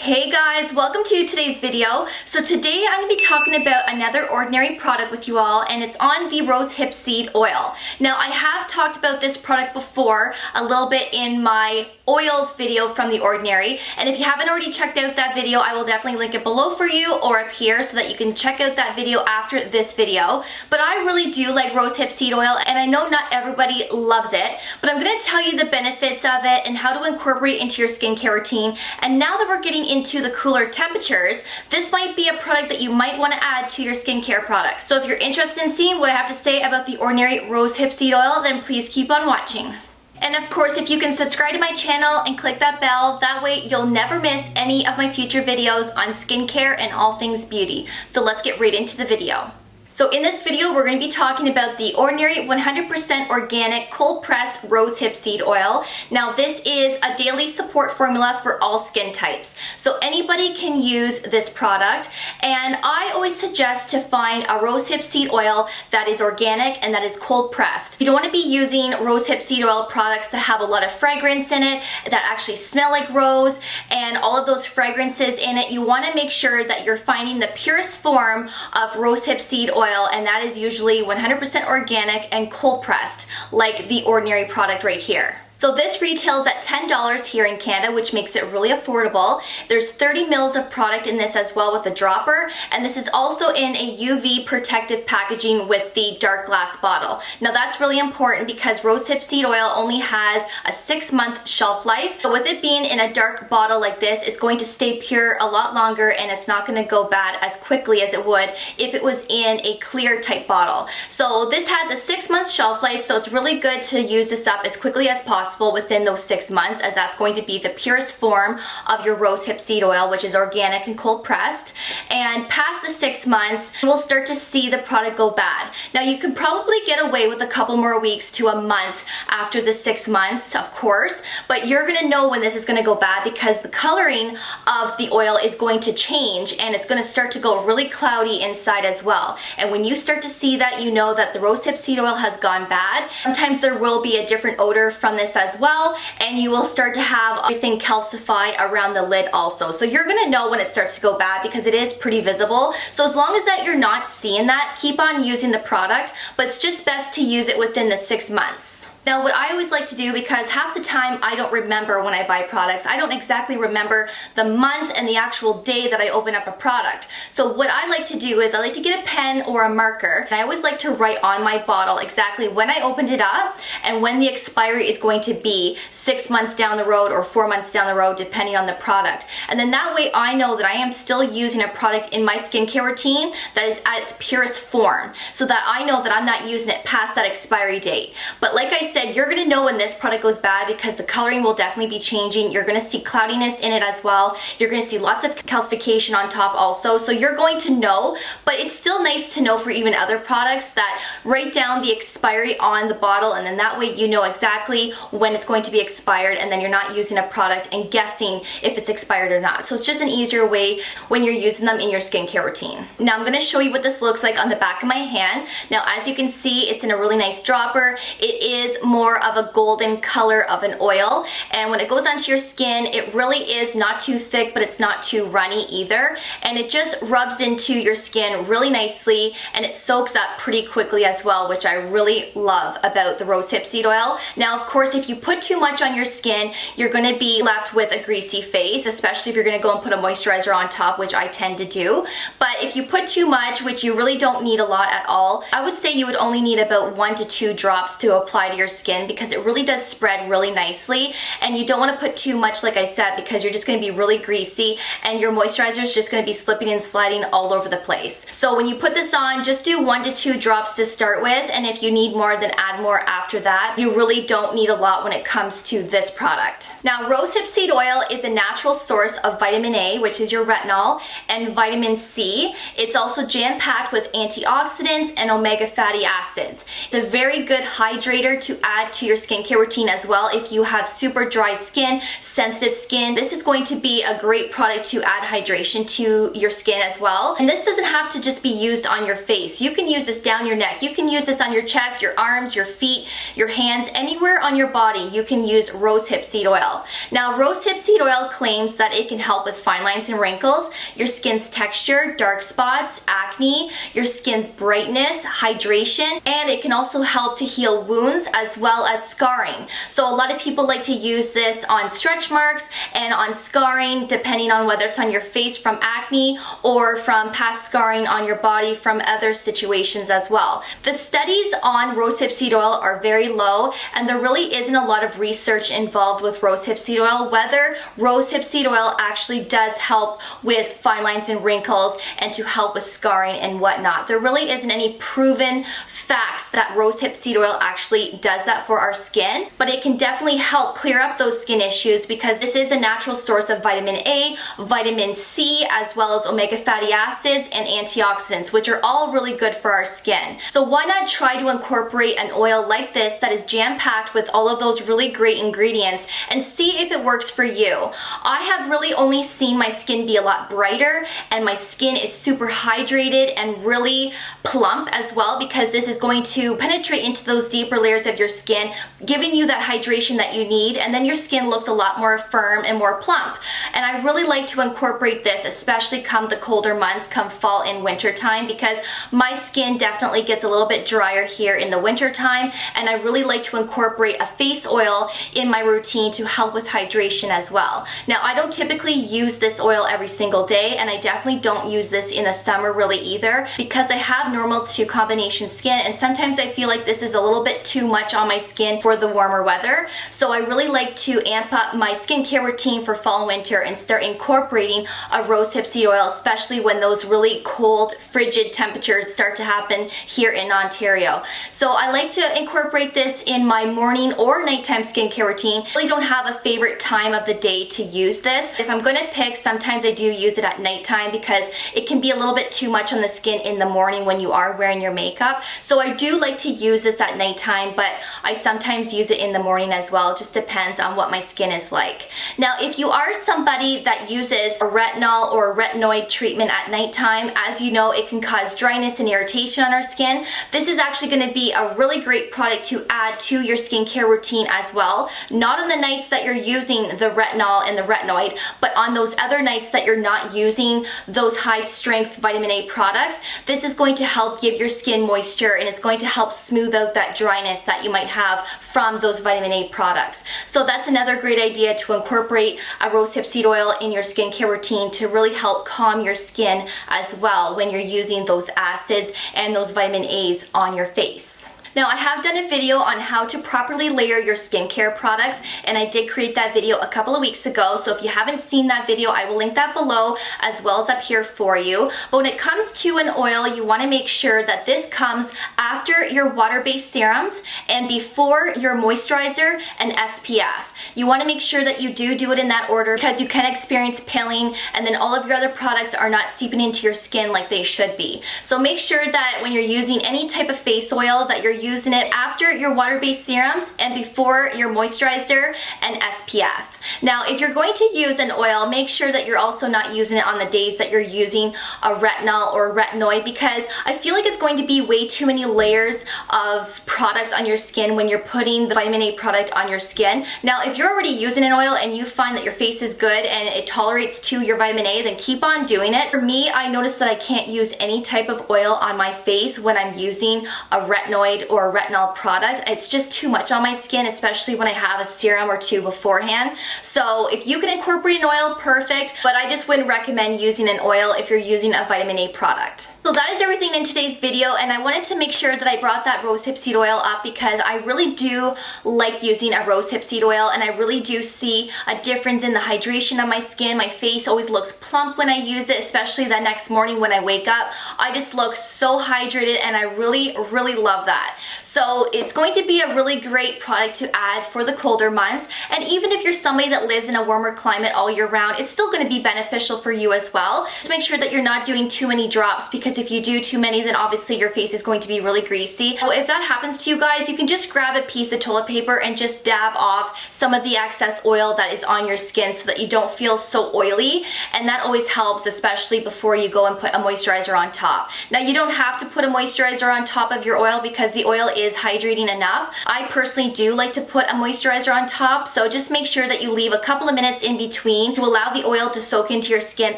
Hey guys, welcome to today's video. So today I'm going to be talking about another Ordinary product with you all, and it's on the rose hip seed oil. Now I have talked about this product before a little bit in my oils video from the Ordinary, and if you haven't already checked out that video, I will definitely link it below for you or up here so that you can check out that video after this video. But I really do like rose hip seed oil, and I know not everybody loves it, but I'm going to tell you the benefits of it and how to incorporate it into your skincare routine. And now that we're getting into the cooler temperatures, this might be a product that you might want to add to your skincare products. So if you're interested in seeing what I have to say about the Ordinary rose hip seed oil, then please keep on watching. And of course, if you can subscribe to my channel and click that bell, that way you'll never miss any of my future videos on skincare and all things beauty. So let's get right into the video. So in this video, we're going to be talking about the Ordinary 100% organic cold pressed rose hip seed oil. Now this is a daily support formula for all skin types. So anybody can use this product, and I always suggest to find a rose hip seed oil that is organic and that is cold pressed. You don't want to be using rose hip seed oil products that have a lot of fragrance in it, that actually smell like rose, and all of those fragrances in it. You want to make sure that you're finding the purest form of rose hip seed oil, and that is usually 100% organic and cold pressed, like the Ordinary product right here. So this retails at $10 here in Canada, which makes it really affordable. There's 30 mils of product in this as well with the dropper, and this is also in a UV protective packaging with the dark glass bottle. Now that's really important because rose hip seed oil only has a 6-month shelf life. So with it being in a dark bottle like this, it's going to stay pure a lot longer, and it's not going to go bad as quickly as it would if it was in a clear type bottle. So this has a 6-month shelf life, so it's really good to use this up as quickly as possible within those 6 months, as that's going to be the purest form of your rose hip seed oil, which is organic and cold pressed. And past the 6 months, you will start to see the product go bad. Now you could probably get away with a couple more weeks to a month after the 6 months, of course, but you're gonna know when this is gonna go bad because the coloring of the oil is going to change, and it's gonna start to go really cloudy inside as well. And when you start to see that, you know that the rose hip seed oil has gone bad. Sometimes there will be a different odor from this as well, and you will start to have everything calcify around the lid also. So you're gonna know when it starts to go bad because it is pretty visible. So as long as that you're not seeing that, keep on using the product, but it's just best to use it within the 6 months. Now what I always like to do, because half the time I don't remember when I buy products, I don't exactly remember the month and the actual day that I open up a product. So what I like to do is I like to get a pen or a marker, and I always like to write on my bottle exactly when I opened it up and when the expiry is going to be 6 months down the road or 4 months down the road, depending on the product. And then that way I know that I am still using a product in my skincare routine that is at its purest form, so that I know that I'm not using it past that expiry date. But like I said, you're gonna know when this product goes bad because the coloring will definitely be changing. You're gonna see cloudiness in it as well. You're gonna see lots of calcification on top also. So you're going to know, but it's still nice to know for even other products that write down the expiry on the bottle, and then that way you know exactly when it's going to be expired, and then you're not using a product and guessing if it's expired or not. So it's just an easier way when you're using them in your skincare routine. Now I'm gonna show you what this looks like on the back of my hand. Now as you can see, it's in a really nice dropper. It is more of a golden color of an oil, and when it goes onto your skin, it really is not too thick, but it's not too runny either, and it just rubs into your skin really nicely, and it soaks up pretty quickly as well, which I really love about the rose hip seed oil. Now of course, if you put too much on your skin, you're going to be left with a greasy face, especially if you're going to go and put a moisturizer on top, which I tend to do. But if you put too much, which you really don't need a lot at all, I would say you would only need about 1 to 2 drops to apply to your skin, because it really does spread really nicely, and you don't want to put too much, like I said, because you're just going to be really greasy and your moisturizer is just going to be slipping and sliding all over the place. So when you put this on, just do 1 to 2 drops to start with, and if you need more, then add more after that. You really don't need a lot when it comes to this product. Now rose hip seed oil is a natural source of vitamin A, which is your retinol, and vitamin C. It's also jam-packed with antioxidants and omega fatty acids. It's a very good hydrator to add to your skincare routine as well. If you have super dry skin, sensitive skin, this is going to be a great product to add hydration to your skin as well. And this doesn't have to just be used on your face. You can use this down your neck. You can use this on your chest, your arms, your feet, your hands, anywhere on your body. You can use rosehip seed oil. Now, rosehip seed oil claims that it can help with fine lines and wrinkles, your skin's texture, dark spots, acne, your skin's brightness, hydration, and it can also help to heal wounds as well as scarring. So a lot of people like to use this on stretch marks and on scarring, depending on whether it's on your face from acne or from past scarring on your body from other situations as well. The studies on rosehip seed oil are very low, and there really isn't a lot of research involved with rosehip seed oil, whether rosehip seed oil actually does help with fine lines and wrinkles and to help with scarring and whatnot. There really isn't any proven facts that rosehip seed oil actually does that for our skin, but it can definitely help clear up those skin issues because this is a natural source of vitamin A, vitamin C, as well as omega fatty acids and antioxidants, which are all really good for our skin. So why not try to incorporate an oil like this that is jam-packed with all of those really great ingredients and see if it works for you. I have really only seen my skin be a lot brighter, and my skin is super hydrated and really plump as well, because this is going to penetrate into those deeper layers of your skin, giving you that hydration that you need, and then your skin looks a lot more firm and more plump. And I really like to incorporate this, especially come the colder months, come fall and winter time, because my skin definitely gets a little bit drier here in the winter time, and I really like to incorporate a face oil in my routine to help with hydration as well. Now, I don't typically use this oil every single day, and I definitely don't use this in the summer really either, because I have normal to combination skin, and sometimes I feel like this is a little bit too much on my skin for the warmer weather. So I really like to amp up my skincare routine for fall and winter and start incorporating a rosehip seed oil, especially when those really cold, frigid temperatures start to happen here in Ontario. So I like to incorporate this in my morning or nighttime skincare routine. I really don't have a favorite time of the day to use this. If I'm going to pick, sometimes I do use it at nighttime because it can be a little bit too much on the skin in the morning when you are wearing your makeup. So I do like to use this at nighttime, but I sometimes use it in the morning as well. It just depends on what my skin is like. Now, if you are somebody that uses a retinol or a retinoid treatment at nighttime, as you know, it can cause dryness and irritation on our skin. This is actually going to be a really great product to add to your skincare routine as well. Not on the nights that you're using the retinol and the retinoid, but on those other nights that you're not using those high strength vitamin A products. This is going to help give your skin moisture, and it's going to help smooth out that dryness that you might have from those vitamin A products. So that's another great idea, to incorporate a rosehip seed oil in your skincare routine to really help calm your skin as well when you're using those acids and those vitamin A's on your face. Now, I have done a video on how to properly layer your skincare products, and I did create that video a couple of weeks ago, so if you haven't seen that video, I will link that below as well as up here for you. But when it comes to an oil, you want to make sure that this comes after your water-based serums and before your moisturizer and SPF. You want to make sure that you do it in that order, because you can experience peeling and then all of your other products are not seeping into your skin like they should be. So make sure that when you're using any type of face oil, that you're using it after your water-based serums and before your moisturizer and SPF. Now, if you're going to use an oil, make sure that you're also not using it on the days that you're using a retinol or retinoid, because I feel like it's going to be way too many layers of products on your skin when you're putting the vitamin A product on your skin. Now, if you're already using an oil and you find that your face is good and it tolerates to your vitamin A, then keep on doing it. For me, I noticed that I can't use any type of oil on my face when I'm using a retinoid or a retinol product. It's just too much on my skin, especially when I have a serum or two beforehand. So if you can incorporate an oil, perfect, but I just wouldn't recommend using an oil if you're using a vitamin A product. So that is everything in today's video, and I wanted to make sure that I brought that rosehip seed oil up because I really do like using a rosehip seed oil, and I really do see a difference in the hydration of my skin. My face always looks plump when I use it, especially the next morning when I wake up. I just look so hydrated, and I really love that. So it's going to be a really great product to add for the colder months. And even if you're somebody that lives in a warmer climate all year round, it's still going to be beneficial for you as well. Just make sure that you're not doing too many drops, because if you do too many, then obviously your face is going to be really greasy. So if that happens to you guys, you can just grab a piece of toilet paper and just dab off some of the excess oil that is on your skin so that you don't feel so oily, and that always helps, especially before you go and put a moisturizer on top. Now, you don't have to put a moisturizer on top of your oil because the oil is hydrating enough. I personally do like to put a moisturizer on top, so just make sure that you leave a couple of minutes in between to allow the oil to soak into your skin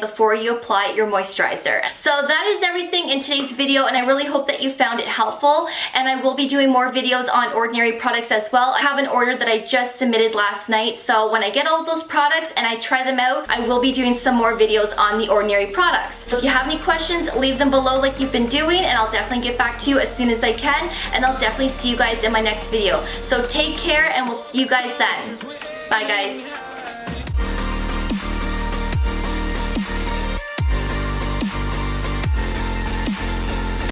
before you apply your moisturizer. So that is everything in today's video, and I really hope that you found it helpful, and I will be doing more videos on Ordinary products as well. I have an order that I just submitted last night, so when I get all of those products and I try them out, I will be doing some more videos on the Ordinary products. If you have any questions, leave them below like you've been doing, and I'll definitely get back to you as soon as I can, and I'll definitely see you guys in my next video. So take care, and we'll see you guys then. Bye guys.